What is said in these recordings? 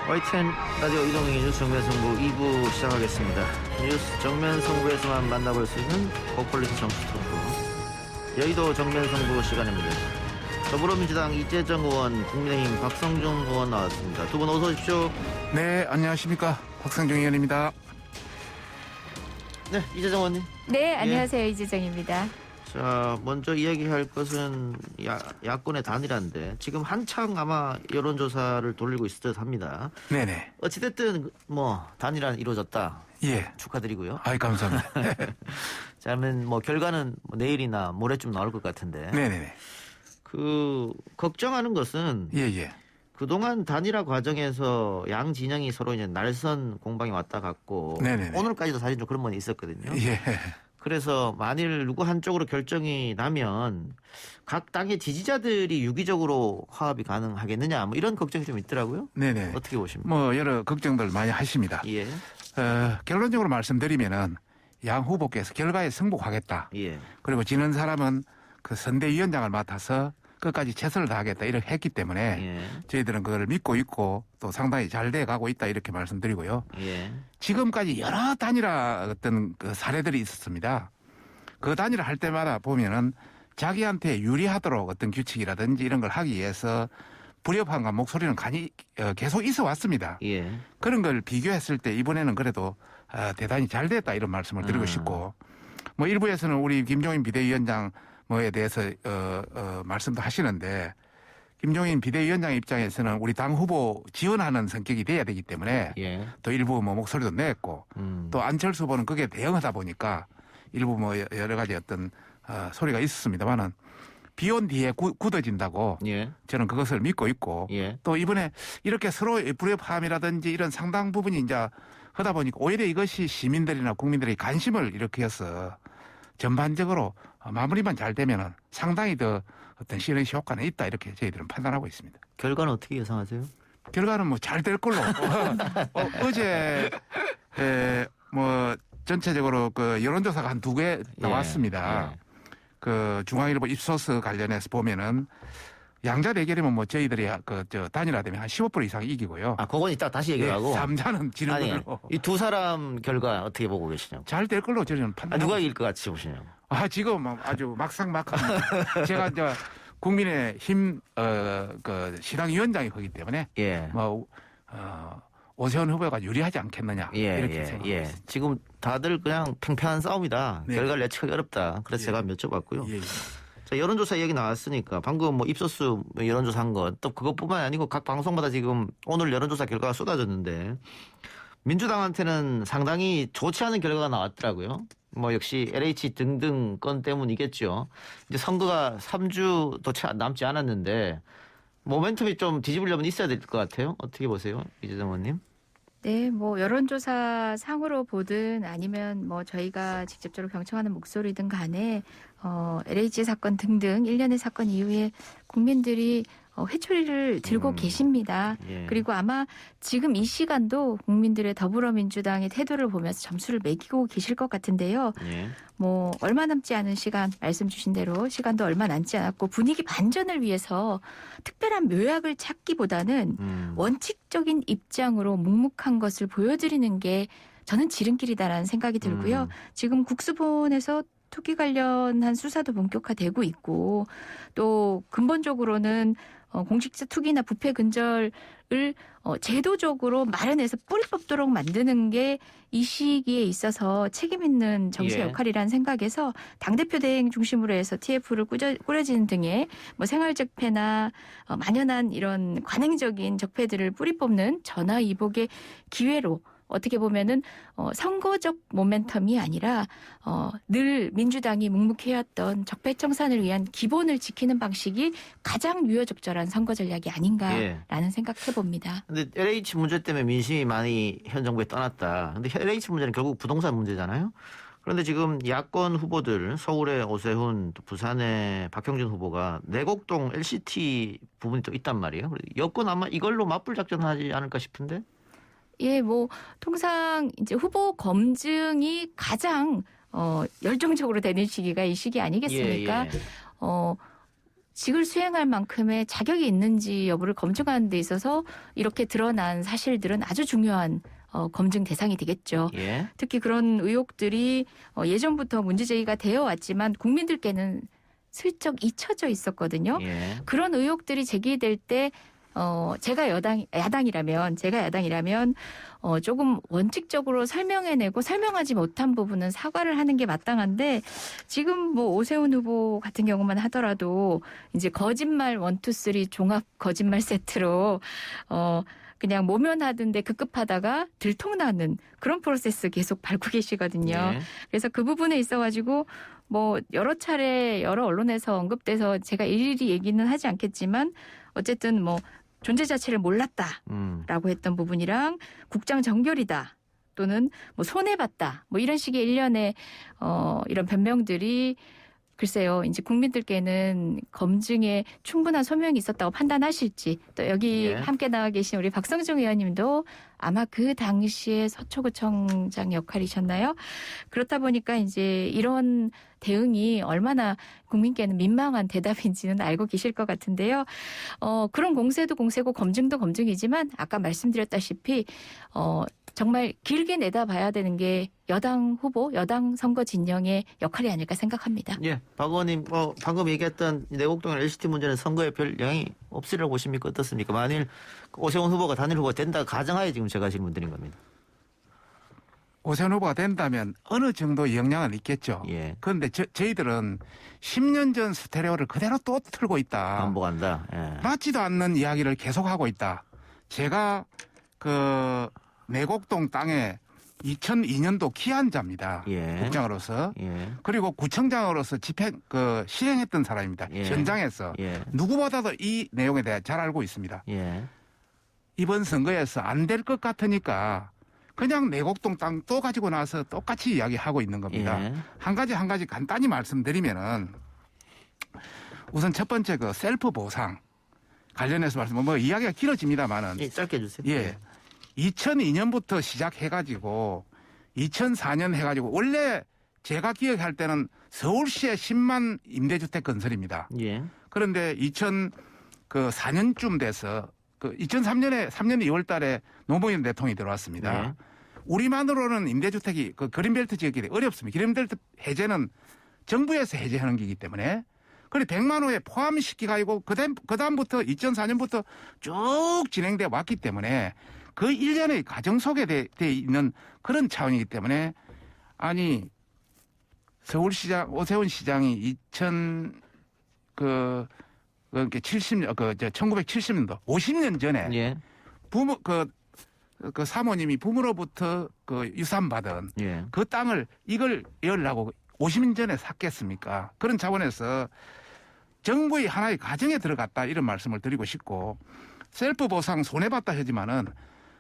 YTN 라디오 이동희 뉴스 정면승부 2부 시작하겠습니다. 뉴스 정면승부에서만 만나볼 수 있는 고퀄리티 정치토크 여의도 정면승부 시간입니다. 더불어민주당 이재정 의원, 국민의힘 박성중 의원 나왔습니다. 두 분 어서 오십시오. 네, 안녕하십니까. 박성중 의원입니다. 네, 이재정 의원님. 네, 안녕하세요. 이재정입니다. 자, 먼저 이야기할 것은 야권의 단일화인데 지금 한창 아마 여론조사를 돌리고 있을 듯 합니다. 네네. 어찌됐든 뭐 단일화는 이루어졌다. 예. 축하드리고요. 아이, 감사합니다. 자, 그러면 뭐 결과는 내일이나 모레쯤 나올 것 같은데. 네네네. 걱정하는 것은 예. 그동안 단일화 과정에서 양 진영이 서로 이제 날선 공방이 왔다 갔고 네네네. 오늘까지도 사실 좀 그런 면이 있었거든요. 예. 그래서 만일 누구 한쪽으로 결정이 나면 각 당의 지지자들이 유기적으로 화합이 가능하겠느냐 뭐 이런 걱정이 좀 있더라고요. 네네. 어떻게 보십니까? 뭐 여러 걱정들 많이 하십니다. 예. 결론적으로 말씀드리면은 양 후보께서 결과에 승복하겠다. 예. 그리고 지는 사람은 그 선대위원장을 맡아서 끝까지 최선을 다하겠다 이렇게 했기 때문에 예. 저희들은 그걸 믿고 있고 또 상당히 잘 돼 가고 있다 이렇게 말씀드리고요. 예. 지금까지 여러 단일화 어떤 그 사례들이 있었습니다. 그 단일화 할 때마다 보면은 자기한테 유리하도록 어떤 규칙이라든지 이런 걸 하기 위해서 불협화음과 목소리는 계속 있어 왔습니다. 예. 그런 걸 비교했을 때 이번에는 그래도 대단히 잘 됐다 이런 말씀을 드리고 싶고 뭐 일부에서는 우리 김종인 비대위원장 뭐에 대해서 말씀도 하시는데 김종인 비대위원장 입장에서는 우리 당 후보 지원하는 성격이 돼야 되기 때문에 예. 또 일부 뭐 목소리도 냈고 또 안철수 후보는 그게 대응하다 보니까 일부 뭐 여러 가지 어떤 소리가 있었습니다만은 비온 뒤에 굳어진다고 예. 저는 그것을 믿고 있고 예. 또 이번에 이렇게 서로 불협화음이라든지 이런 상당 부분이 이제 하다 보니까 오히려 이것이 시민들이나 국민들의 관심을 일으켜서 전반적으로 마무리만 잘 되면은 상당히 더 어떤 시너지 효과는 있다 이렇게 저희들은 판단하고 있습니다. 결과는 어떻게 예상하세요? 결과는 뭐 잘 될 걸로. 어제 뭐 전체적으로 그 여론조사가 한 2개 나왔습니다. 예. 그 중앙일보 입소스 관련해서 보면은 양자 대결이면 뭐 저희들이 단일화되면 한 15% 이상 이기고요. 아, 그건 이따 다시 얘기하고. 3자는 지는 아니, 걸로. 이 두 사람 결과 어떻게 보고 계시냐고. 잘 될 걸로 저는 판단. 누가 이길 것 같이 보시냐고. 지금 아주 막상막합니다. 제가 이제 국민의힘 그 시당위원장이 거기 때문에 예. 오세훈 후보가 유리하지 않겠느냐 이렇게 생각합니다. 예. 지금 다들 그냥 팽팽한 싸움이다. 네. 결과를 예측하기 어렵다. 그래서 제가 여쭤봤고요. 예. 자, 여론조사 얘기 나왔으니까 방금 뭐 입소스 여론조사 한 것 또 그것뿐만 아니고 각 방송마다 지금 오늘 여론조사 결과가 쏟아졌는데 민주당한테는 상당히 좋지 않은 결과가 나왔더라고요. 뭐 역시 LH 등등 건 때문이겠죠. 이제 선거가 3주도 채 남지 않았는데 모멘텀이 좀 뒤집으려면 있어야 될 것 같아요. 어떻게 보세요, 이재정 의원님? 네, 뭐 여론조사 상으로 보든 아니면 뭐 저희가 직접적으로 경청하는 목소리든 간에 LH 사건 등등 일련의 사건 이후에 국민들이 회초리를 들고 계십니다. 예. 그리고 아마 지금 이 시간도 국민들의 더불어민주당의 태도를 보면서 점수를 매기고 계실 것 같은데요. 예. 뭐 얼마 남지 않은 시간 말씀 주신 대로 시간도 얼마 남지 않았고 분위기 반전을 위해서 특별한 묘약을 찾기보다는 원칙적인 입장으로 묵묵한 것을 보여드리는 게 저는 지름길이다라는 생각이 들고요. 지금 국수본에서 투기 관련한 수사도 본격화되고 있고 또 근본적으로는 공직자 투기나 부패 근절을 제도적으로 마련해서 뿌리 뽑도록 만드는 게 이 시기에 있어서 책임 있는 정치의 예. 역할이라는 생각에서 당대표 대행 중심으로 해서 TF를 꾸려지는 등의 뭐 생활적폐나 만연한 이런 관행적인 적폐들을 뿌리 뽑는 전화위복의 기회로 어떻게 보면은 선거적 모멘텀이 아니라 늘 민주당이 묵묵해왔던 적폐청산을 위한 기본을 지키는 방식이 가장 유효적절한 선거 전략이 아닌가라는 생각해 봅니다. 근데 LH 문제 때문에 민심이 많이 현 정부에 떠났다. 근데 LH 문제는 결국 부동산 문제잖아요. 그런데 지금 야권 후보들 서울의 오세훈, 또 부산의 박형준 후보가 내곡동 LCT 부분이 또 있단 말이에요. 여권 아마 이걸로 맞불 작전하지 않을까 싶은데. 예, 뭐 통상 이제 후보 검증이 가장 열정적으로 되는 시기가 이 시기 아니겠습니까? 예. 직을 수행할 만큼의 자격이 있는지 여부를 검증하는 데 있어서 이렇게 드러난 사실들은 아주 중요한 검증 대상이 되겠죠. 예. 특히 그런 의혹들이 예전부터 문제제기가 되어 왔지만 국민들께는 슬쩍 잊혀져 있었거든요. 예. 그런 의혹들이 제기될 때 제가 야당이라면 조금 원칙적으로 설명해내고 설명하지 못한 부분은 사과를 하는 게 마땅한데 지금 뭐 오세훈 후보 같은 경우만 하더라도 이제 거짓말 1, 2, 3 종합 거짓말 세트로 그냥 모면하던데 급급하다가 들통나는 그런 프로세스 계속 밟고 계시거든요. 예. 그래서 그 부분에 있어가지고 뭐 여러 차례 여러 언론에서 언급돼서 제가 일일이 얘기는 하지 않겠지만 어쨌든 뭐 존재 자체를 몰랐다라고 했던 부분이랑 국장 정결이다 또는 뭐 손해봤다 뭐 이런 식의 일련의 이런 변명들이 글쎄요 이제 국민들께는 검증에 충분한 소명이 있었다고 판단하실지 또 여기 예. 함께 나와 계신 우리 박성중 의원님도 아마 그 당시에 서초구청장 역할이셨나요? 그렇다 보니까 이제 이런 대응이 얼마나 국민께는 민망한 대답인지는 알고 계실 것 같은데요. 그런 공세도 공세고 검증도 검증이지만 아까 말씀드렸다시피 정말 길게 내다봐야 되는 게 여당 후보, 여당 선거 진영의 역할이 아닐까 생각합니다. 예. 박 의원님, 방금 얘기했던 내곡동 LCT 문제는 선거에 별 영향이 없으리라고 보십니까? 어떻습니까? 만일 오세훈 후보가 단일 후보가 된다 가정하에 지금 제가 질문 드린 겁니다. 오세훈 후보가 된다면 어느 정도 영향은 있겠죠. 예. 그런데 저희들은 10년 전 스테레오를 그대로 또 틀고 있다. 반복한다. 예. 맞지도 않는 이야기를 계속하고 있다. 제가 그 내곡동 땅에 2002년도 기한자입니다. 예. 국장으로서. 예. 그리고 구청장으로서 실행했던 사람입니다. 예. 현장에서. 예. 누구보다도 이 내용에 대해 잘 알고 있습니다. 예. 이번 선거에서 안 될 것 같으니까 그냥 내곡동 땅 또 가지고 나서 똑같이 이야기하고 있는 겁니다. 예. 한 가지 간단히 말씀드리면은 우선 첫 번째 그 셀프 보상 관련해서 뭐 이야기가 길어집니다만은 예, 짧게 해주세요. 예. 2002년부터 시작해가지고 2004년 해가지고 원래 제가 기억할 때는 서울시에 10만 임대주택 건설입니다. 예. 그런데 2004년쯤 돼서 2003년 2월 달에 노무현 대통령이 들어왔습니다. 네. 우리만으로는 임대주택이 그린벨트 지역이 어렵습니다. 그린벨트 해제는 정부에서 해제하는 게이기 때문에 그래 100만 호에 포함시키가지고 그다음부터 2004년부터 쭉 진행돼 왔기 때문에 그 일련의 과정 속에 돼 있는 그런 차원이기 때문에 아니 서울시장 오세훈 시장이 1970년도 50년 전에 예. 부모 그 사모님이 부모로부터 유산 받은 예. 그 땅을 이걸 열라고 50년 전에 샀겠습니까? 그런 차원에서 정부의 하나의 과정에 들어갔다 이런 말씀을 드리고 싶고 셀프 보상 손해봤다 하지만은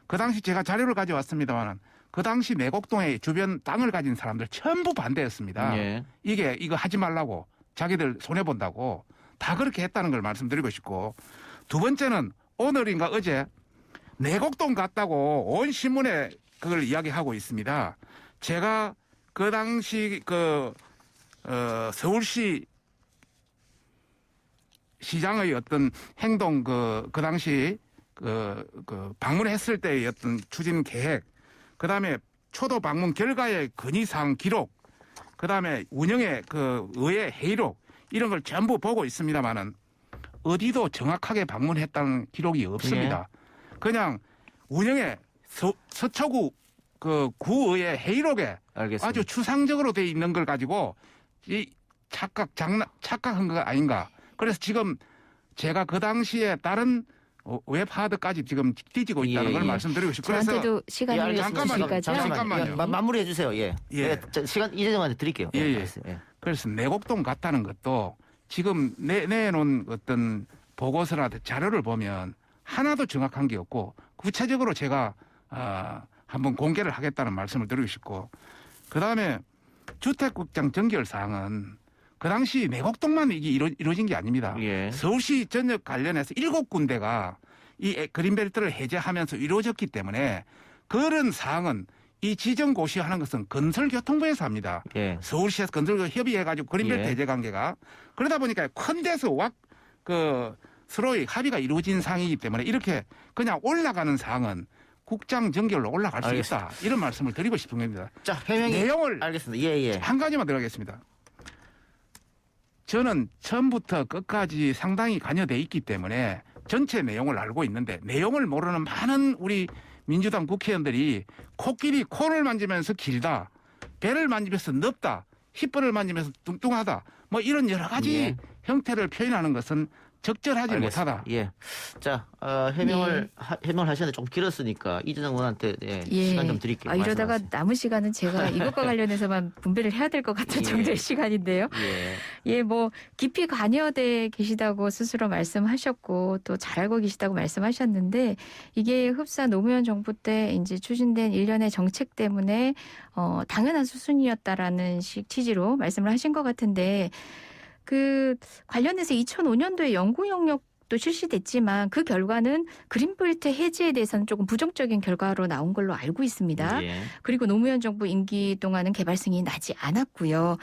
그 당시 제가 자료를 가져왔습니다만은 그 당시 내곡동의 주변 땅을 가진 사람들 전부 반대했습니다. 예. 이거 하지 말라고 자기들 손해 본다고 다 그렇게 했다는 걸 말씀드리고 싶고 두 번째는 오늘인가 어제 내곡동 갔다고 온 신문에 그걸 이야기하고 있습니다. 제가 그 당시 서울시 시장의 어떤 행동 그 당시 방문했을 때의 어떤 추진 계획, 그 다음에 초도 방문 결과의 건의사항 기록, 그 다음에 운영의 의회 회의록 이런 걸 전부 보고 있습니다만은 어디도 정확하게 방문했다는 기록이 없습니다. 그냥 운영의 서초구 구의회 회의록에 알겠습니다. 아주 추상적으로 돼 있는 걸 가지고 이 착각한 거 아닌가. 그래서 지금 제가 그 당시에 다른 웹하드까지 지금 뒤지고 있다는 걸 말씀드리고 싶어요. 저한테도 시간을 주시니까요. 잠깐만요. 마무리해 주세요. 예. 예. 시간 이재정한테 드릴게요. 예. 예. 그래서 내곡동 갔다는 것도 지금 내놓은 어떤 보고서나 자료를 보면 하나도 정확한 게 없고 구체적으로 제가 한번 공개를 하겠다는 말씀을 드리고 싶고 그다음에 주택국장 정결 사항은 그 당시 내곡동만 이게 이루어진 게 아닙니다. 예. 서울시 전역 관련해서 7군데가 이 그린벨트를 해제하면서 이루어졌기 때문에 그런 사항은 이 지정 고시하는 것은 건설교통부에서 합니다. 예. 서울시에서 건설교 협의해가지고 그린벨트 예. 해제 관계가 그러다 보니까 큰 데서 서로의 합의가 이루어진 사항이기 때문에 이렇게 그냥 올라가는 사항은 국장 정결로 올라갈 수 있다. 이런 말씀을 드리고 싶은 겁니다. 자, 해명이 내용을 알겠습니다. 예, 예. 한 가지만 들어가겠습니다. 저는 처음부터 끝까지 상당히 관여돼 있기 때문에 전체 내용을 알고 있는데 내용을 모르는 많은 우리 민주당 국회의원들이 코끼리 코를 만지면서 길다. 배를 만지면서 넓다. 힙벌을 만지면서 뚱뚱하다. 뭐 이런 여러 가지 예. 형태를 표현하는 것은 적절하지 알겠습니다. 못하다. 예. 자, 해명을 하시는데 좀 길었으니까 이재정 의원한테 시간 좀 드릴게요. 이러다가 말씀하세요. 남은 시간은 제가 이것과 관련해서만 분배를 해야 될 것 같은 정도의 시간인데요. 예. 뭐 깊이 관여돼 계시다고 스스로 말씀하셨고 또 잘 알고 계시다고 말씀하셨는데 이게 흡사 노무현 정부 때 이제 추진된 일련의 정책 때문에 당연한 수순이었다라는 취지로 말씀을 하신 것 같은데 그 관련해서 2005년도에 연구 영역도 실시됐지만 그 결과는 그린벨트 해지에 대해서는 조금 부정적인 결과로 나온 걸로 알고 있습니다. 예. 그리고 노무현 정부 임기 동안은 개발 승인이 나지 않았고요.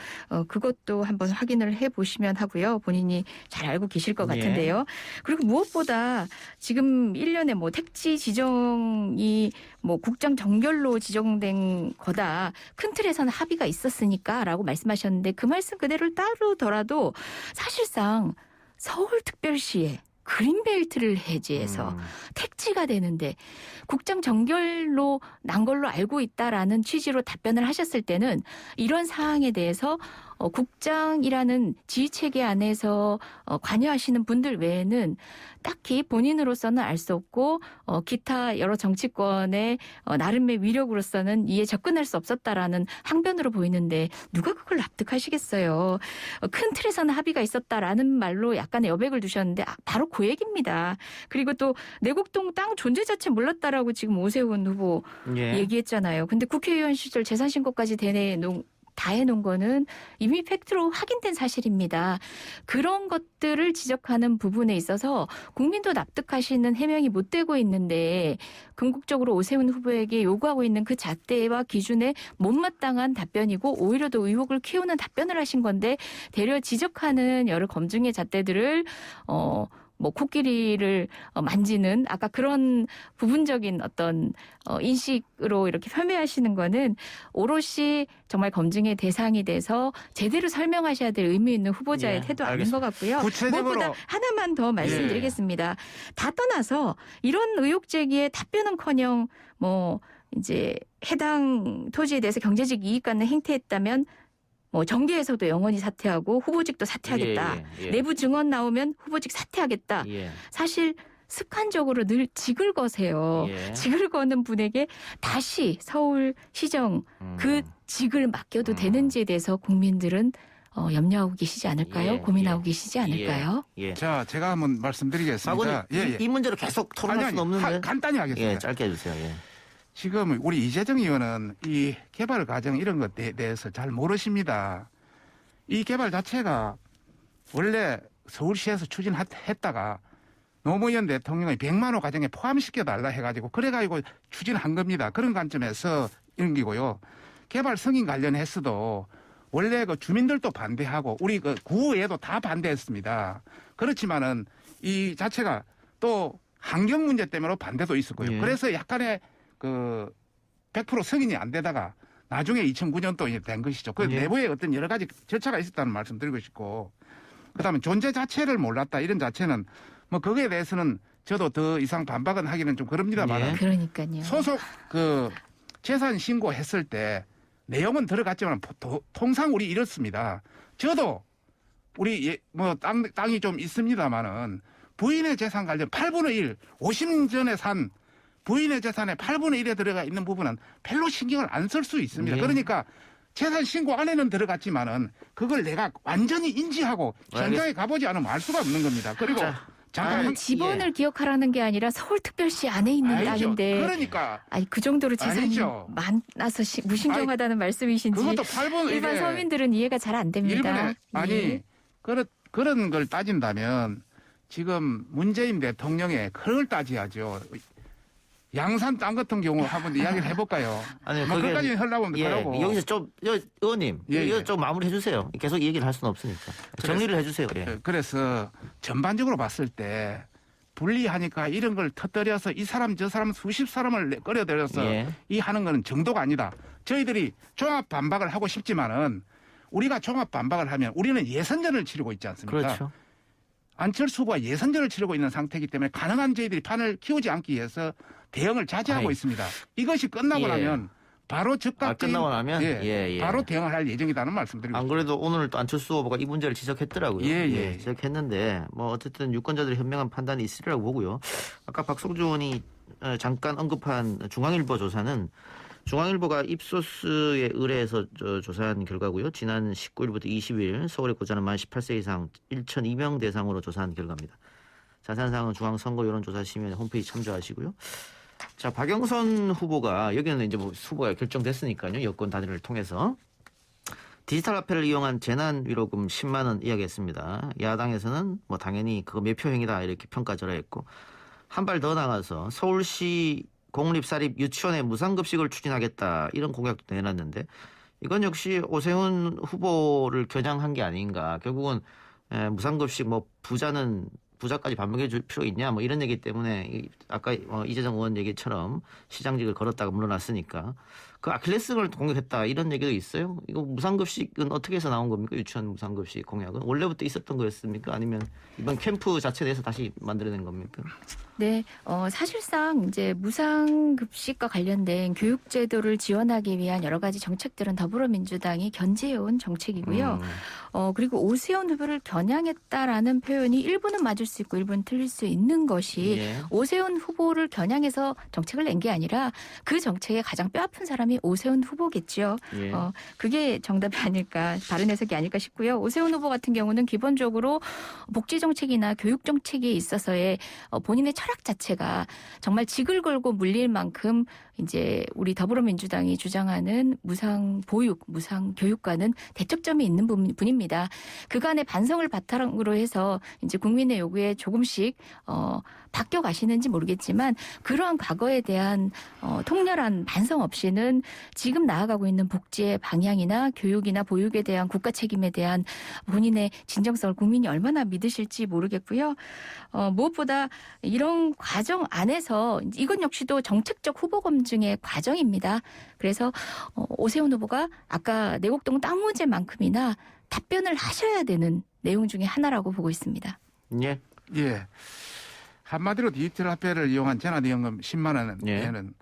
그것도 한번 확인을 해보시면 하고요. 본인이 잘 알고 계실 것 같은데요. 그리고 무엇보다 지금 1년에 뭐 택지 지정이 뭐 국장 정결로 지정된 거다. 큰 틀에서는 합의가 있었으니까라고 말씀하셨는데 그 말씀 그대로를 따르더라도 사실상 서울특별시에 그린벨트를 해제해서 택지가 되는데 국장 정결로 난 걸로 알고 있다라는 취지로 답변을 하셨을 때는 이런 사항에 대해서 국장이라는 지휘체계 안에서 관여하시는 분들 외에는 딱히 본인으로서는 알 수 없고 기타 여러 정치권의 나름의 위력으로서는 이에 접근할 수 없었다라는 항변으로 보이는데 누가 그걸 납득하시겠어요. 큰 틀에서는 합의가 있었다라는 말로 약간의 여백을 두셨는데 바로 그 얘기입니다. 그리고 또 내곡동 땅 존재 자체 몰랐다라고 지금 오세훈 후보 얘기했잖아요. 근데 국회의원 시절 재산신고까지 다 해놓은 거는 이미 팩트로 확인된 사실입니다. 그런 것들을 지적하는 부분에 있어서 국민도 납득하시는 해명이 못 되고 있는데 궁극적으로 오세훈 후보에게 요구하고 있는 그 잣대와 기준에 못마땅한 답변이고 오히려 더 의혹을 키우는 답변을 하신 건데 되려 지적하는 여러 검증의 잣대들을 뭐 코끼리를 만지는 아까 그런 부분적인 어떤 인식으로 이렇게 폄훼하시는 거는 오롯이 정말 검증의 대상이 돼서 제대로 설명하셔야 될 의미 있는 후보자의 태도 아닌 것 같고요. 구체적으로 무엇보다 하나만 더 말씀드리겠습니다. 다 떠나서 이런 의혹 제기에 답변은커녕 뭐 이제 해당 토지에 대해서 경제적 이익 갖는 행태했다면 뭐 정계에서도 영원히 사퇴하고 후보직도 사퇴하겠다. 내부 증언 나오면 후보직 사퇴하겠다. 사실 습관적으로 늘 직을 거세요. 직을 거는 분에게 다시 서울시정 그 직을 맡겨도 되는지에 대해서 국민들은 염려하고 계시지 않을까요? 고민하고 계시지 않을까요? 자, 제가 한번 말씀드리겠습니다. 이 문제로 계속 토론할 수는 없는데. 간단히 하겠습니다. 짧게 해주세요. 지금 우리 이재정 의원은 이 개발 과정 이런 것에 대해서 잘 모르십니다. 이 개발 자체가 원래 서울시에서 추진했다가 노무현 대통령의 100만 호 과정에 포함시켜달라 해가지고 그래가지고 추진한 겁니다. 그런 관점에서 이런 거고요. 개발 승인 관련해서도 원래 그 주민들도 반대하고 우리 그 구의회도 다 반대했습니다. 그렇지만은 이 자체가 또 환경 문제 때문에 반대도 있었고요. 그래서 약간의 100% 승인이 안 되다가 나중에 2009년도 된 것이죠. 그 내부에 어떤 여러 가지 절차가 있었다는 말씀 드리고 싶고 그다음에 존재 자체를 몰랐다 이런 자체는 뭐 거기에 대해서는 저도 더 이상 반박은 하기는 좀 그럽니다만 그러니까요. 소속 재산 신고했을 때 내용은 들어갔지만 통상 우리 이렇습니다. 저도 우리 뭐 땅이 좀 있습니다만은 부인의 재산 관련 8분의 1, 50년 전에 산 부인의 재산의 8분의 1에 들어가 있는 부분은 별로 신경을 안 쓸 수 있습니다. 그러니까 재산 신고 안에는 들어갔지만은 그걸 내가 완전히 인지하고 현장에 가보지 않으면 알 수가 없는 겁니다. 그리고 잠깐 지번을 기억하라는 게 아니라 서울특별시 안에 있는 땅인데. 그러니까. 그 정도로 재산이 많아서 무신경하다는 말씀이신지. 그것도 8분의 1에. 일반 서민들은 이해가 잘 안 됩니다. 그런 걸 따진다면 지금 문재인 대통령의 그걸 따져야죠. 양산 땅 같은 경우 한번 이야기를 해볼까요? 아니, 뭐 그까지 하려고 하면 예, 그러고. 여기서 좀 의원님 예, 이거 예. 좀 마무리해 주세요. 계속 얘기를 할 수는 없으니까 정리를 해주세요. 예. 그래서 전반적으로 봤을 때 분리하니까 이런 걸 터뜨려서 이 사람 저 사람 수십 사람을 끌어들여서 예. 이 하는 거는 정도가 아니다. 저희들이 종합 반박을 하고 싶지만은 우리가 종합 반박을 하면 우리는 예선전을 치르고 있지 않습니까? 그렇죠. 안철수 후보가 예선전을 치르고 있는 상태이기 때문에 가능한 저희들이 판을 키우지 않기 위해서 대응을 자제하고 아이. 있습니다. 이것이 끝나고 예. 나면 바로 즉각적인 끝나고 나면? 예. 바로 대응을 할 예정이라는 말씀드리고 안 그래도 오늘 또 안철수 후보가 이 문제를 지적했더라고요. 예. 지적했는데 뭐 어쨌든 유권자들의 현명한 판단이 있으리라고 보고요. 아까 박성주 의원이 잠깐 언급한 중앙일보 조사는 중앙일보가 입소스에 의뢰해서 조사한 결과고요. 지난 19일부터 20일 서울에 거주하는 만 18세 이상 1,002명 대상으로 조사한 결과입니다. 자세한 사항은 중앙선거여론조사심의회 홈페이지 참조하시고요. 자, 박영선 후보가 여기는 이제 뭐 후보가 결정됐으니까요. 여권 단일을 통해서 디지털 화폐를 이용한 재난위로금 10만 원 이야기했습니다. 야당에서는 뭐 당연히 그거 매표행위다 이렇게 평가절하했고 한 발 더 나가서 서울시 공립사립 유치원에 무상급식을 추진하겠다 이런 공약도 내놨는데 이건 역시 오세훈 후보를 겨냥한 게 아닌가. 결국은 무상급식 뭐 부자까지 반복해 줄 필요 있냐 뭐 이런 얘기 때문에 아까 이재정 의원 얘기처럼 시장직을 걸었다가 물러났으니까 그 아킬레스건을 공격했다 이런 얘기도 있어요. 이거 무상급식은 어떻게 해서 나온 겁니까? 유치원 무상급식 공약은 원래부터 있었던 거였습니까? 아니면 이번 캠프 자체에 대해서 다시 만들어낸 겁니까? 네, 사실상 이제 무상급식과 관련된 교육제도를 지원하기 위한 여러 가지 정책들은 더불어민주당이 견제해온 정책이고요. 그리고 오세훈 후보를 겨냥했다라는 표현이 일부는 맞을 수 있고 일부는 틀릴 수 있는 것이 예. 오세훈 후보를 겨냥해서 정책을 낸 게 아니라 그 정책의 가장 뼈아픈 사람이 오세훈 후보겠죠. 예. 그게 정답이 아닐까, 다른 해석이 아닐까 싶고요. 오세훈 후보 같은 경우는 기본적으로 복지 정책이나 교육 정책에 있어서의 본인의 철학 자체가 정말 직을 걸고 물릴 만큼 이제 우리 더불어민주당이 주장하는 무상 보육, 무상 교육과는 대척점이 있는 분입니다. 그간의 반성을 바탕으로 해서 이제 국민의 요구에 조금씩 바뀌어 가시는지 모르겠지만 그러한 과거에 대한 통렬한 반성 없이는 지금 나아가고 있는 복지의 방향이나 교육이나 보육에 대한 국가 책임에 대한 본인의 진정성을 국민이 얼마나 믿으실지 모르겠고요. 무엇보다 이런 과정 안에서 이건 역시도 정책적 후보 검증의 과정입니다. 그래서 오세훈 후보가 아까 내곡동 땅 문제만큼이나 답변을 하셔야 되는 내용 중에 하나라고 보고 있습니다. 예. 예. 한마디로 디지털 화폐를 이용한 재난지원금 10만 원은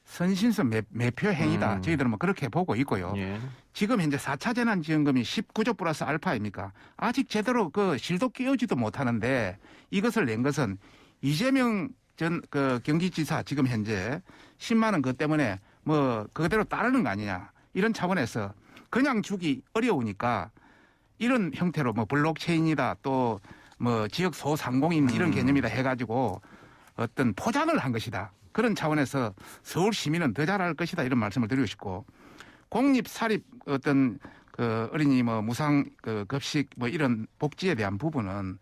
선신성 매표 행위다. 저희들은 뭐 그렇게 보고 있고요. 예. 지금 현재 4차 재난지원금이 19조 플러스 알파입니까? 아직 제대로 그 실도 끼우지도 못하는데 이것을 낸 것은 이재명 전 경기지사 지금 현재 10만 원 그것 때문에 뭐 그대로 따르는 거 아니냐 이런 차원에서 그냥 주기 어려우니까 이런 형태로 뭐 블록체인이다 또 뭐 지역 소상공인 이런 개념이다 해가지고 어떤 포장을 한 것이다. 그런 차원에서 서울 시민은 더 잘할 것이다 이런 말씀을 드리고 싶고 공립 사립 어떤 그 어린이 뭐 무상 그 급식 뭐 이런 복지에 대한 부분은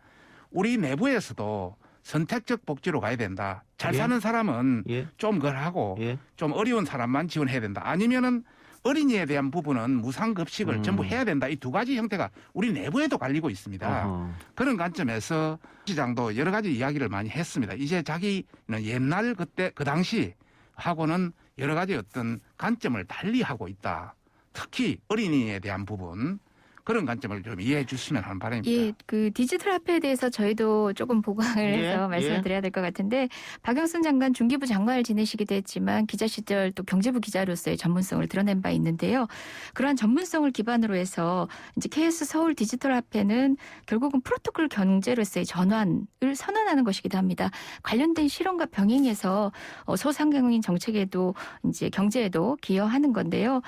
우리 내부에서도 선택적 복지로 가야 된다. 잘 사는 사람은 좀 걸 하고 좀 어려운 사람만 지원해야 된다. 아니면은 어린이에 대한 부분은 무상급식을 전부 해야 된다. 이 두 가지 형태가 우리 내부에도 갈리고 있습니다. 그런 관점에서 시장도 여러 가지 이야기를 많이 했습니다. 이제 자기는 옛날 그때 그 당시 하고는 여러 가지 어떤 관점을 달리 하고 있다. 특히 어린이에 대한 부분. 그런 관점을 좀 이해해 주시면 하는 바람입니다. 예, 그 디지털 화폐에 대해서 저희도 조금 보강을 해서 말씀을 드려야 될 것 같은데 박영순 장관 중기부 장관을 지내시기도 했지만 기자 시절 또 경제부 기자로서의 전문성을 드러낸 바 있는데요. 그러한 전문성을 기반으로 해서 이제 KS 서울 디지털 화폐는 결국은 프로토콜 경제로서의 전환을 선언하는 것이기도 합니다. 관련된 실험과 병행해서 소상공인 정책에도 이제 경제에도 기여하는 건데요.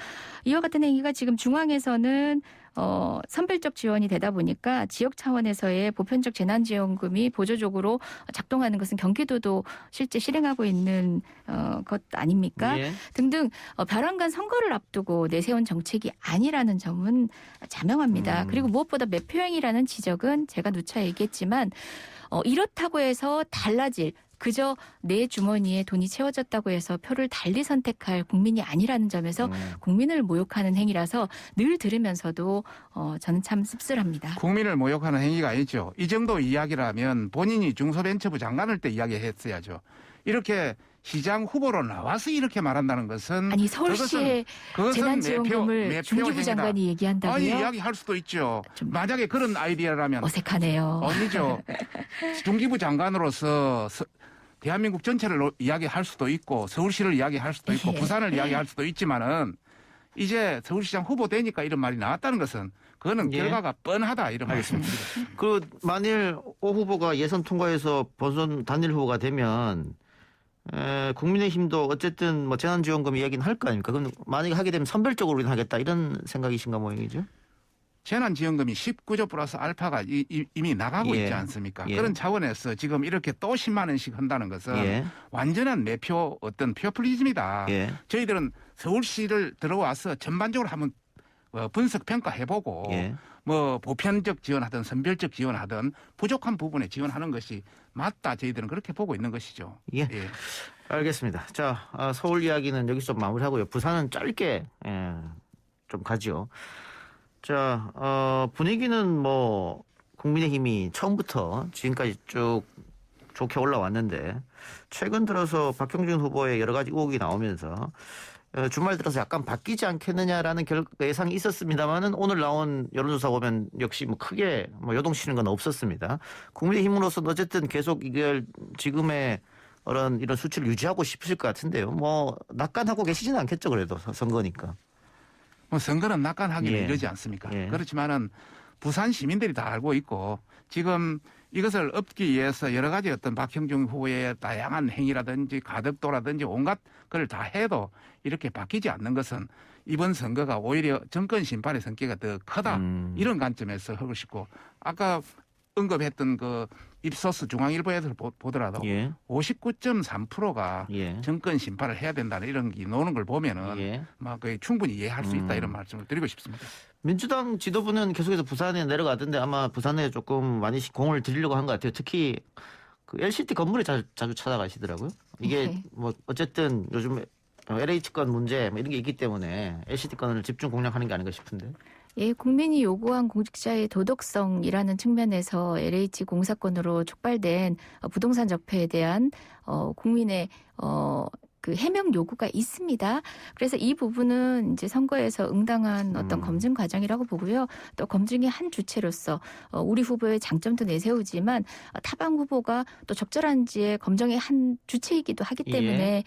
이와 같은 행위가 지금 중앙에서는 선별적 지원이 되다 보니까 지역 차원에서의 보편적 재난지원금이 보조적으로 작동하는 것은 경기도도 실제 실행하고 있는 것 아닙니까? 등등 벼랑간 선거를 앞두고 내세운 정책이 아니라는 점은 자명합니다. 그리고 무엇보다 매표행위라는 지적은 제가 누차 얘기했지만 이렇다고 해서 달라질 그저 내 주머니에 돈이 채워졌다고 해서 표를 달리 선택할 국민이 아니라는 점에서 국민을 모욕하는 행위라서 늘 들으면서도 저는 참 씁쓸합니다. 국민을 모욕하는 행위가 아니죠. 이 정도 이야기라면 본인이 중소벤처부 장관을 때 이야기했어야죠. 이렇게 시장 후보로 나와서 이렇게 말한다는 것은 아니 서울시의 그것은 재난지원금을 매표 중기부 행위다. 장관이 얘기한다고요? 아니 이야기할 수도 있죠. 만약에 그런 아이디어라면 어색하네요. 아니죠. 중기부 장관으로서 대한민국 전체를 이야기할 수도 있고 서울시를 이야기할 수도 있고 예. 부산을 이야기할 수도 있지만은 이제 서울시장 후보 되니까 이런 말이 나왔다는 것은 그거는 예. 결과가 뻔하다 이런 말씀입니다. 그 만일 오 후보가 예선 통과해서 본선 단일 후보가 되면 국민의힘도 어쨌든 뭐 재난지원금 이야기는 할 거 아닙니까? 그럼 만약에 하게 되면 선별적으로 하겠다 이런 생각이신가 모양이죠? 재난지원금이 19조 플러스 알파가 이미 나가고 예. 있지 않습니까? 예. 그런 차원에서 지금 이렇게 또 10만 원씩 한다는 것은 예. 완전한 매표 어떤 표퓰리즘이다. 예. 저희들은 서울시를 들어와서 전반적으로 한번 분석 평가해보고 예. 뭐 보편적 지원하든 선별적 지원하든 부족한 부분에 지원하는 것이 맞다. 저희들은 그렇게 보고 있는 것이죠. 예. 알겠습니다. 자, 서울 이야기는 여기서 좀 마무리하고요. 부산은 짧게 좀 가죠. 자, 분위기는 뭐 국민의힘이 처음부터 지금까지 쭉 좋게 올라왔는데 최근 들어서 박형준 후보의 여러 가지 의혹이 나오면서 주말 들어서 약간 바뀌지 않겠느냐라는 예상이 있었습니다만은 오늘 나온 여론조사 보면 역시 뭐 크게 뭐 요동치는 건 없었습니다. 국민의힘으로서는 어쨌든 계속 이걸 지금의 이런 수치를 유지하고 싶으실 것 같은데요. 뭐 낙관하고 계시지는 않겠죠, 그래도 선거니까. 뭐 선거는 낙관하기는 예. 이러지 않습니까? 예. 그렇지만은 부산 시민들이 다 알고 있고 지금 이것을 엎기 위해서 여러 가지 어떤 박형준 후보의 다양한 행위라든지 가덕도라든지 온갖 걸 다 해도 이렇게 바뀌지 않는 것은 이번 선거가 오히려 정권 심판의 성격이 더 크다. 이런 관점에서 하고 싶고 아까 언급했던 그 입소스 중앙일보에서 보더라도 예. 59.3%가 예. 정권 심판을 해야 된다는 이런 게 나오는 걸 보면은 예. 막 거의 충분히 이해할 수 있다 이런 말씀을 드리고 싶습니다. 민주당 지도부는 계속해서 부산에 내려가던데 아마 부산에 조금 많이 공을 들이려고 한 것 같아요. 특히 그 LCT 건물에 자주 찾아가시더라고요. 이게 네. 뭐 어쨌든 요즘 LH건 문제 뭐 이런 게 있기 때문에 LCT 건을 집중 공략하는 게 아닌가 싶은데. 예, 국민이 요구한 공직자의 도덕성이라는 측면에서 LH 공사건으로 촉발된 부동산 적폐에 대한 국민의 그 해명 요구가 있습니다. 그래서 이 부분은 이제 선거에서 응당한 어떤 검증 과정이라고 보고요. 또 검증의 한 주체로서 우리 후보의 장점도 내세우지만 타방 후보가 또 적절한지의 검증의 한 주체이기도 하기 때문에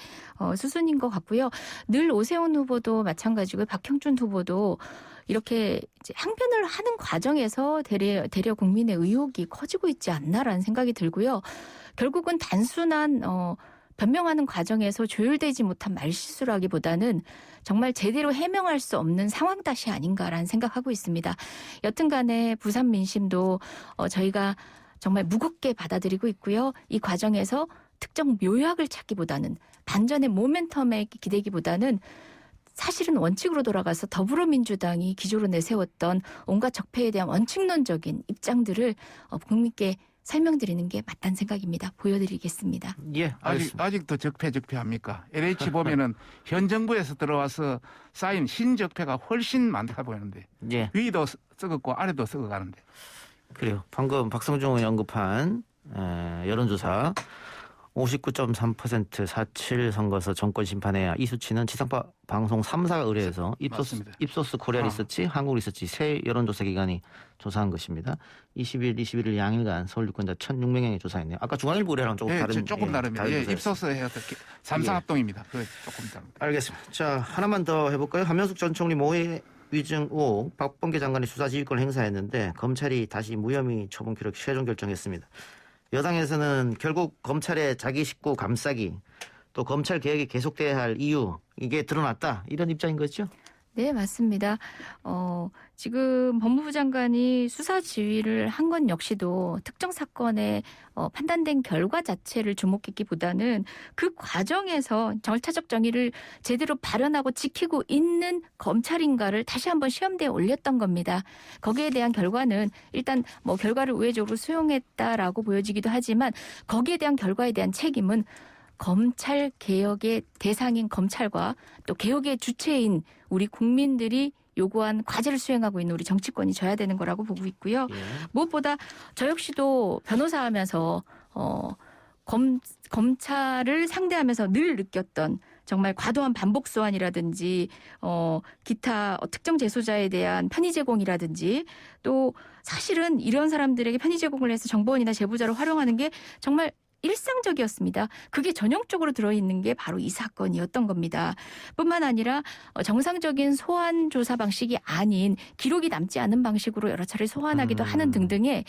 수순인 것 같고요. 늘 오세훈 후보도 마찬가지고 박형준 후보도 이렇게 이제 항변을 하는 과정에서 대려 국민의 의혹이 커지고 있지 않나라는 생각이 들고요. 결국은 단순한 변명하는 과정에서 조율되지 못한 말실수라기보다는 정말 제대로 해명할 수 없는 상황 탓이 아닌가라는 생각하고 있습니다. 여튼 간에 부산 민심도 저희가 정말 무겁게 받아들이고 있고요. 이 과정에서 특정 묘약을 찾기보다는 반전의 모멘텀에 기대기보다는 사실은 원칙으로 돌아가서 더불어민주당이 기조로 내세웠던 온갖 적폐에 대한 원칙론적인 입장들을 국민께 설명드리는 게 맞다는 생각입니다. 보여드리겠습니다. 예, 알겠습니다. 아직도 적폐합니까? LH 보면은 현 정부에서 들어와서 쌓인 신적폐가 훨씬 많다 보이는데 예, 위도 썩었고 아래도 썩어가는데. 그래요. 방금 박성중 의원이 언급한 여론조사 59.3% 4.7 선거에서 정권 심판해야 이 수치는 지상파 방송 3사가 의뢰해서 입소스 코리아 리서치, 한국 리서치 세 여론조사 기관이 조사한 것입니다. 20일, 21일 양일간 서울 유권자 1,600명이 조사했네요. 아까 중앙일보 의뢰랑 조금 다른 조금 다릅니다. 다른 조사였어요. 입소스 해서 3사 합동입니다. 그 조금 다릅니다. 알겠습니다. 자, 하나만 더 해볼까요? 한명숙 전 총리 모의 위증 의혹 박범계 장관이 수사 지휘권을 행사했는데 검찰이 다시 무혐의 처분 기록 최종 결정했습니다. 여당에서는 결국 검찰의 자기 식구 감싸기 또 검찰 개혁이 계속돼야 할 이유 이게 드러났다 이런 입장인 거죠? 네, 맞습니다. 지금 법무부 장관이 수사 지휘를 한 건 역시도 특정 사건의 판단된 결과 자체를 주목했기보다는 그 과정에서 절차적 정의를 제대로 발현하고 지키고 있는 검찰인가를 다시 한번 시험대에 올렸던 겁니다. 거기에 대한 결과는 일단 뭐 결과를 우회적으로 수용했다라고 보여지기도 하지만 거기에 대한 결과에 대한 책임은 검찰 개혁의 대상인 검찰과 또 개혁의 주체인 우리 국민들이 요구한 과제를 수행하고 있는 우리 정치권이 져야 되는 거라고 보고 있고요. 예. 무엇보다 저 역시도 변호사하면서 검찰을 상대하면서 늘 느꼈던 정말 과도한 반복 소환이라든지 기타 특정 재소자에 대한 편의 제공이라든지 또 사실은 이런 사람들에게 편의 제공을 해서 정보원이나 제보자를 활용하는 게 정말 일상적이었습니다. 그게 전형적으로 들어있는 게 바로 이 사건이었던 겁니다. 뿐만 아니라 정상적인 소환 조사 방식이 아닌 기록이 남지 않은 방식으로 여러 차례 소환하기도 하는 등등의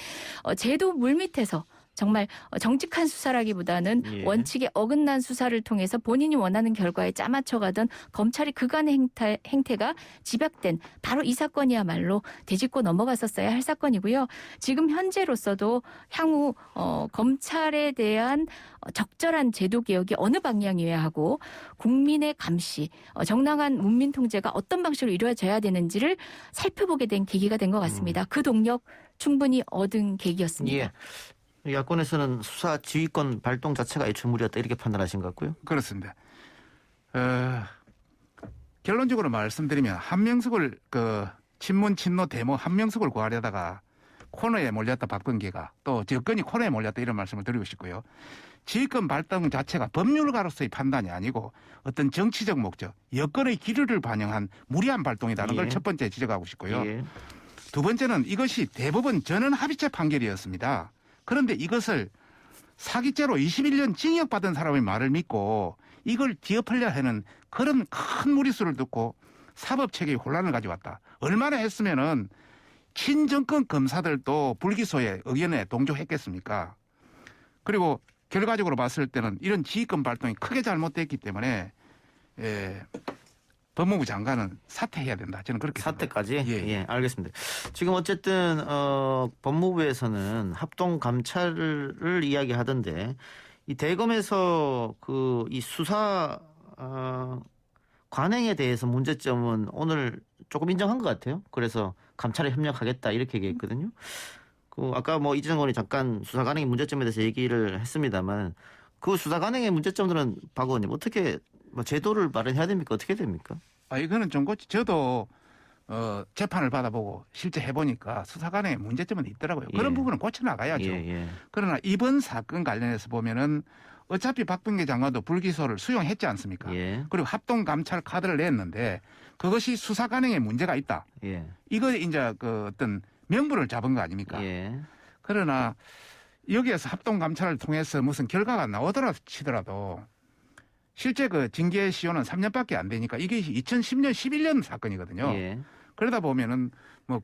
제도 물밑에서 정말 정직한 수사라기보다는 예. 원칙에 어긋난 수사를 통해서 본인이 원하는 결과에 짜맞춰가던 검찰의 그간의 행태가 집약된 바로 이 사건이야말로 되짚고 넘어갔었어야 할 사건이고요. 지금 현재로서도 향후 검찰에 대한 적절한 제도 개혁이 어느 방향이어야 하고 국민의 감시, 정당한 문민 통제가 어떤 방식으로 이루어져야 되는지를 살펴보게 된 계기가 된 것 같습니다. 그 동력 충분히 얻은 계기였습니다. 예. 야권에서는 수사 지휘권 발동 자체가 애초에 무리였다 이렇게 판단하신 것 같고요. 그렇습니다. 결론적으로 말씀드리면 한명숙을 친문 친노 대모 한명숙을 구하려다가 코너에 몰렸다 박근계가 또 여건이 코너에 몰렸다 이런 말씀을 드리고 싶고요. 지휘권 발동 자체가 법률가로서의 판단이 아니고 어떤 정치적 목적, 여건의 기류를 반영한 무리한 발동이라는 예. 걸 첫 번째 지적하고 싶고요. 예. 두 번째는 이것이 대법원 전원 합의체 판결이었습니다. 그런데 이것을 사기죄로 21년 징역받은 사람의 말을 믿고 이걸 뒤엎으려 하는 그런 큰 무리수를 듣고 사법체계의 혼란을 가져왔다. 얼마나 했으면은 친정권 검사들도 불기소에 의견에 동조했겠습니까? 그리고 결과적으로 봤을 때는 이런 지휘권 발동이 크게 잘못됐기 때문에 법무부 장관은 사퇴해야 된다. 저는 그렇게 사태까지? 예. 예, 알겠습니다. 지금 어쨌든 법무부에서는 합동 감찰을 이야기하던데 이 대검에서 이 수사 관행에 대해서 문제점은 오늘 조금 인정한 것 같아요. 그래서 감찰에 협력하겠다 이렇게 얘기했거든요. 아까 이재정 의원이 잠깐 수사 관행의 문제점에 대해서 얘기를 했습니다만 그 수사 관행의 문제점들은 박 의원님 어떻게 제도를 마련해야 됩니까? 어떻게 됩니까? 이거는 좀 저도 재판을 받아보고 실제 해보니까 수사관의 문제점은 있더라고요. 예. 그런 부분은 고쳐나가야죠. 예. 그러나 이번 사건 관련해서 보면은 어차피 박범계 장관도 불기소를 수용했지 않습니까? 예. 그리고 합동감찰 카드를 냈는데 그것이 수사관행에 문제가 있다. 예. 이거 이제 어떤 명분을 잡은 거 아닙니까? 예. 그러나 여기에서 합동감찰을 통해서 무슨 결과가 나오더라 치더라도 실제 징계 시효는 3년밖에 안 되니까 이게 2010년, 11년 사건이거든요. 예. 그러다 보면은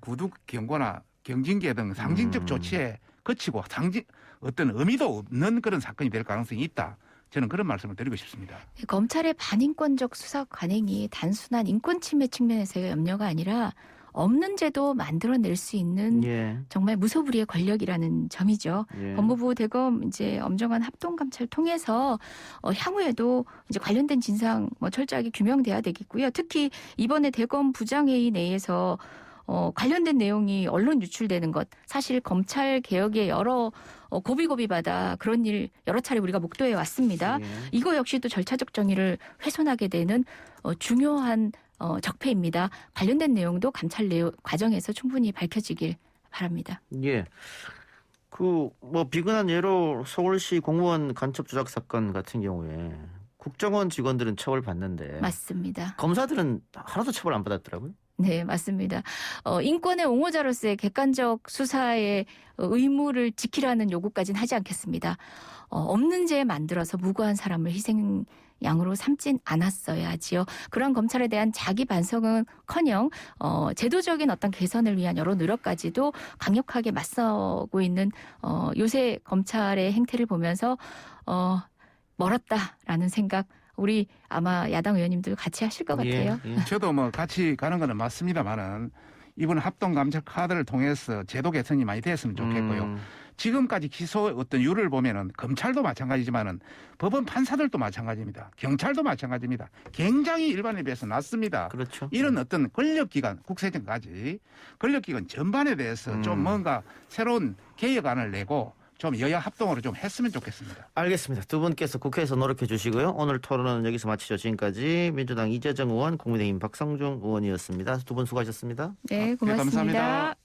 구독 경고나 경징계 등 상징적 조치에 그치고 어떤 의미도 없는 그런 사건이 될 가능성이 있다. 저는 그런 말씀을 드리고 싶습니다. 검찰의 반인권적 수사 관행이 단순한 인권 침해 측면에서의 염려가 아니라 없는 제도 만들어낼 수 있는 예. 정말 무소불위의 권력이라는 점이죠. 예. 법무부 대검 이제 엄정한 합동 감찰 통해서 향후에도 이제 관련된 진상 철저하게 규명돼야 되겠고요. 특히 이번에 대검 부장회의 내에서 관련된 내용이 언론 유출되는 것, 사실 검찰 개혁의 여러 고비고비마다 그런 일 여러 차례 우리가 목도해 왔습니다. 예. 이거 역시도 절차적 정의를 훼손하게 되는 중요한 적폐입니다. 관련된 내용도 감찰 과정에서 충분히 밝혀지길 바랍니다. 예. 비근한 예로 서울시 공무원 간첩 조작 사건 같은 경우에 국정원 직원들은 처벌받는데 맞습니다. 검사들은 하나도 처벌 안 받았더라고요. 네, 맞습니다. 인권의 옹호자로서의 객관적 수사의 의무를 지키라는 요구까지는 하지 않겠습니다. 없는 죄 만들어서 무고한 사람을 희생양으로 삼진 않았어야지요. 그런 검찰에 대한 자기 반성은커녕 제도적인 어떤 개선을 위한 여러 노력까지도 강력하게 맞서고 있는 요새 검찰의 행태를 보면서 멀었다라는 생각 우리 아마 야당 의원님들 같이 하실 것 같아요. 예, 예. 저도 뭐 같이 가는 거는 맞습니다만은 이번 합동감찰 카드를 통해서 제도 개선이 많이 됐으면 좋겠고요. 지금까지 기소 어떤 율을 보면은 검찰도 마찬가지지만은 법원 판사들도 마찬가지입니다. 경찰도 마찬가지입니다. 굉장히 일반에 비해서 낮습니다. 그렇죠. 이런 어떤 권력기관, 국세청까지 권력기관 전반에 대해서 좀 뭔가 새로운 개혁안을 내고 좀 여야 합동으로 좀 했으면 좋겠습니다. 알겠습니다. 두 분께서 국회에서 노력해 주시고요. 오늘 토론은 여기서 마치죠. 지금까지 민주당 이재정 의원, 국민의힘 박성중 의원이었습니다. 두 분 수고하셨습니다. 네, 고맙습니다. 감사합니다.